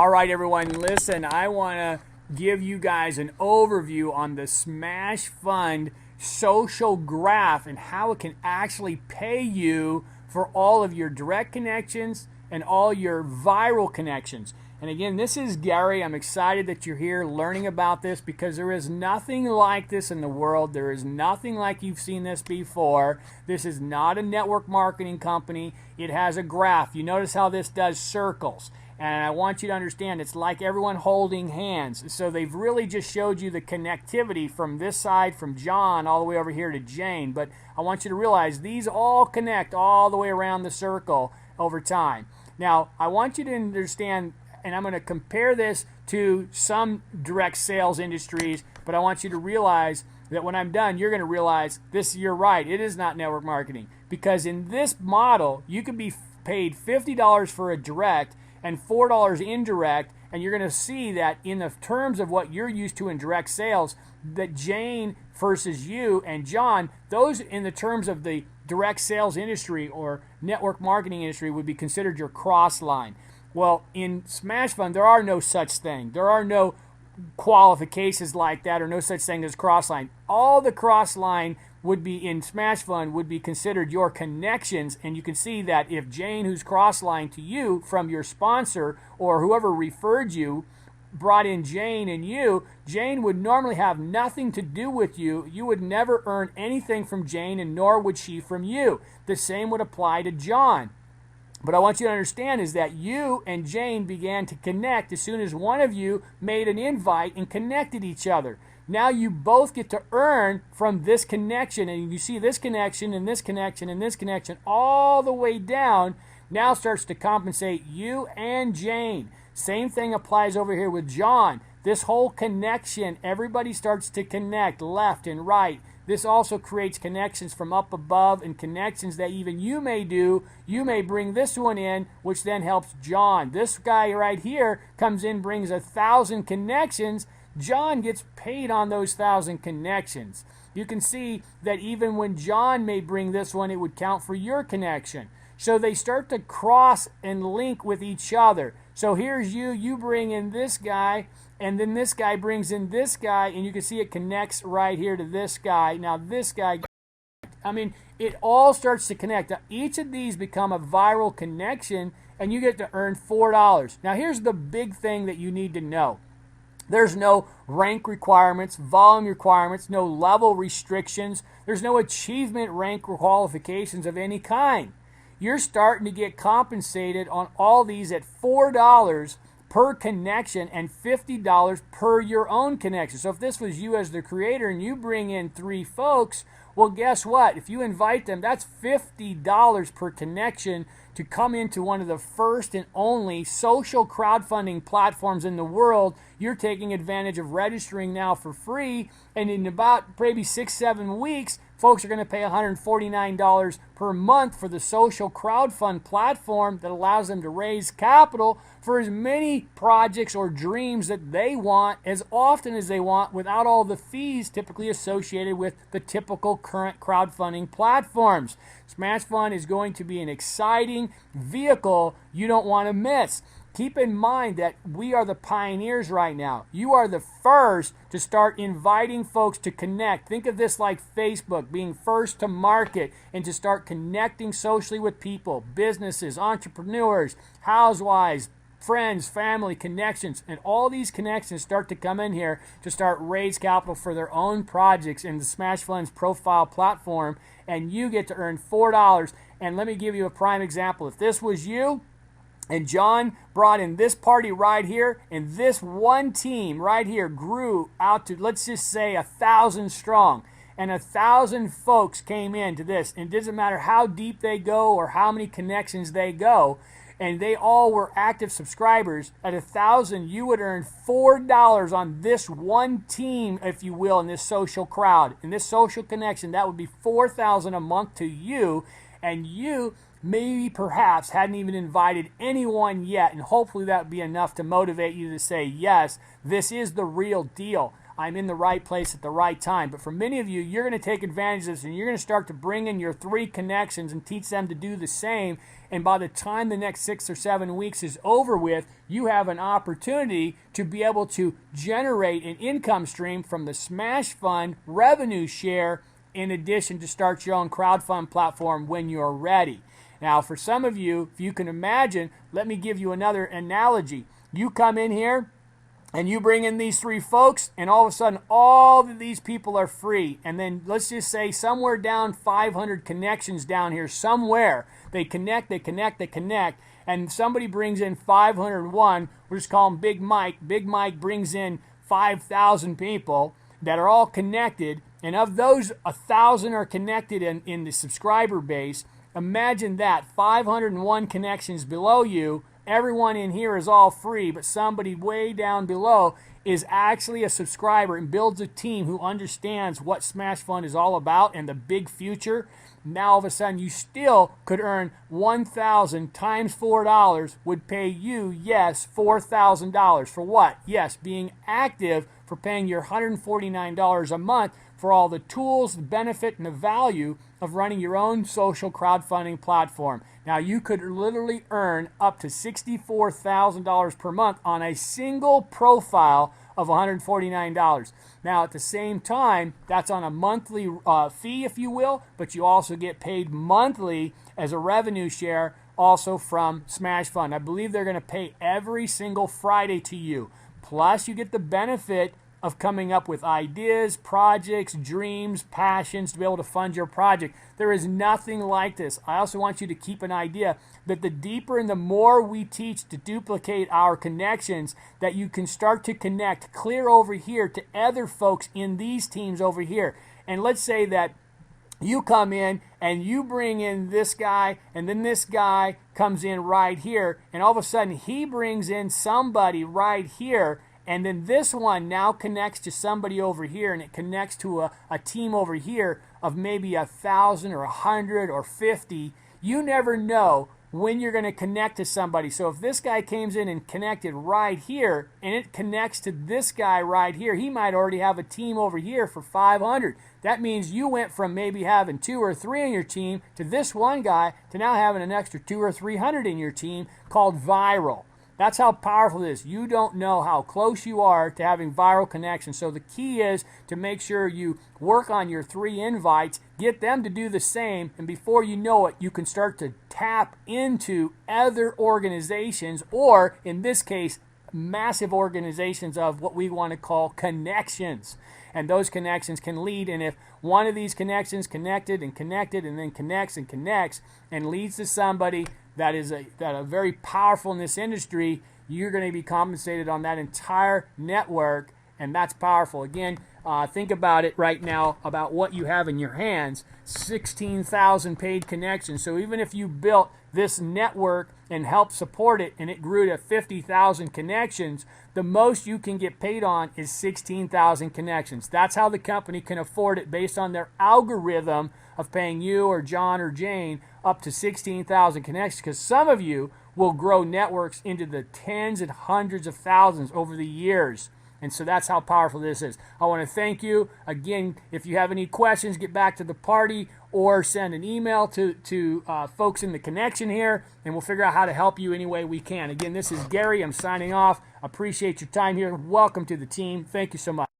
All right, everyone, listen, I want to give you guys an overview on the SmashFund social graph and how it can actually pay you for all of your direct connections and all your viral connections. And again, this is Gary. I'm excited that you're here learning about this because there is nothing like this in the world. There is nothing like you've seen this before. This is not a network marketing company. It has a graph. You notice how this does circles. And I want you to understand it's like everyone holding hands. So they've really just showed you the connectivity from this side, from John, all the way over here to Jane. But I want you to realize these all connect all the way around the circle over time. Now, I want you to understand, and I'm going to compare this to some direct sales industries, but I want you to realize that when I'm done, you're going to realize this, you're right, it is not network marketing. Because in this model, you can be paid $50 for a direct and $4 indirect, and you're going to see that in the terms of what you're used to in direct sales, that Jane versus you and John, those in the terms of the direct sales industry or network marketing industry would be considered your cross line. Well, in SmashFund, there are no such thing. There are no qualifications like that or no such thing as cross line. All the cross line would be in SmashFund would be considered your connections, and you can see that if Jane, who's cross-line to you from your sponsor or whoever referred you, brought in Jane and you, Jane would normally have nothing to do with you. You would never earn anything from Jane, and nor would she from you. The same would apply to John. But I want you to understand is that you and Jane began to connect as soon as one of you made an invite and connected each other. Now you both get to earn from this connection, and you see this connection and this connection and this connection all the way down now starts to compensate you and Jane. Same thing applies over here with John. This whole connection, everybody starts to connect left and right. This also creates connections from up above and connections that even you may do. You may bring this one in, which then helps John. This guy right here comes in, brings 1,000 connections. John gets paid on those 1,000 connections. You can see that even when John may bring this one, it would count for your connection. So they start to cross and link with each other. So here's you bring in this guy, and then this guy brings in this guy, and you can see it connects right here to this guy. Now this guy, it all starts to connect. Each of these become a viral connection, and you get to earn $4. Now here's the big thing that you need to know. There's no rank requirements, volume requirements, no level restrictions. There's no achievement rank qualifications of any kind. You're starting to get compensated on all these at $4 per connection and $50 per your own connection. So if this was you as the creator and you bring in 3 folks, well, guess what? If you invite them, that's $50 per connection to come into one of the first and only social crowdfunding platforms in the world. You're taking advantage of registering now for free, and in about maybe 6-7 weeks, folks are going to pay $149 per month for the social crowdfund platform that allows them to raise capital for as many projects or dreams that they want as often as they want without all the fees typically associated with the typical current crowdfunding platforms. SmashFund is going to be an exciting vehicle you don't want to miss. Keep in mind that we are the pioneers right now. You are the first to start inviting folks to connect. Think of this like Facebook, being first to market and to start connecting socially with people, businesses, entrepreneurs, housewives, friends, family, connections, and all these connections start to come in here to start raise capital for their own projects in the SmashFund's profile platform, and you get to earn $4. And let me give you a prime example. If this was you, and John brought in this party right here, and this one team right here grew out to, let's just say, 1,000 strong, and 1,000 folks came into this, and it doesn't matter how deep they go or how many connections they go, and they all were active subscribers. At 1,000, you would earn $4 on this one team, if you will, in this social crowd, in this social connection. That would be $4,000 a month to you, and you maybe perhaps hadn't even invited anyone yet, and hopefully that would be enough to motivate you to say, yes, this is the real deal. I'm in the right place at the right time. But for many of you, you're going to take advantage of this, and you're going to start to bring in your 3 connections and teach them to do the same. And by the time the next 6 or 7 weeks is over with, you have an opportunity to be able to generate an income stream from the SmashFund revenue share, in addition to start your own crowdfund platform when you're ready. Now, for some of you, if you can imagine, let me give you another analogy. You come in here and you bring in these 3 folks, and all of a sudden, all of these people are free. And then let's just say somewhere down 500 connections down here, somewhere, they connect, and somebody brings in 501. We'll just call him Big Mike. Big Mike brings in 5,000 people that are all connected, and of those, 1,000 are connected in the subscriber base. Imagine that, 501 connections below you. Everyone in here is all free, but somebody way down below is actually a subscriber and builds a team who understands what SmashFund is all about and the big future. Now all of a sudden you still could earn 1,000 times $4 would pay you, yes, $4,000. For what? Yes, being active, for paying your $149 a month for all the tools, the benefit, and the value of running your own social crowdfunding platform. Now, you could literally earn up to $64,000 per month on a single profile of $149. Now, at the same time, that's on a monthly fee, if you will, but you also get paid monthly as a revenue share also from SmashFund. I believe they're going to pay every single Friday to you. Plus, you get the benefit of coming up with ideas, projects, dreams, passions to be able to fund your project. There is nothing like this. I also want you to keep an idea that the deeper and the more we teach to duplicate our connections, that you can start to connect clear over here to other folks in these teams over here. And let's say that you come in and you bring in this guy, and then this guy comes in right here, and all of a sudden he brings in somebody right here, and then this one now connects to somebody over here, and it connects to a team over here of maybe 1,000 or 100 or 50. You never know when you're going to connect to somebody. So if this guy comes in and connected right here, and it connects to this guy right here, he might already have a team over here for 500. That means you went from maybe having 2 or 3 on your team to this one guy to now having an extra 200 or 300 in your team, called viral. That's how powerful it is. You don't know how close you are to having viral connections. So the key is to make sure you work on your 3 invites, get them to do the same, and before you know it, you can start to tap into other organizations, or in this case, massive organizations of what we want to call connections. And those connections can lead, and if one of these connections connected and then connects and leads to somebody that is very powerful in this industry, you're going to be compensated on that entire network, and that's powerful. Again, think about it right now about what you have in your hands, 16,000 paid connections. So even if you built this network and helped support it and it grew to 50,000 connections, the most you can get paid on is 16,000 connections. That's how the company can afford it based on their algorithm of paying you or John or Jane up to 16,000 connections, because some of you will grow networks into the tens and hundreds of thousands over the years. And so that's how powerful this is. I want to thank you. Again, if you have any questions, get back to the party or send an email to folks in the connection here, and we'll figure out how to help you any way we can. Again, this is Gary. I'm signing off. Appreciate your time here. Welcome to the team. Thank you so much.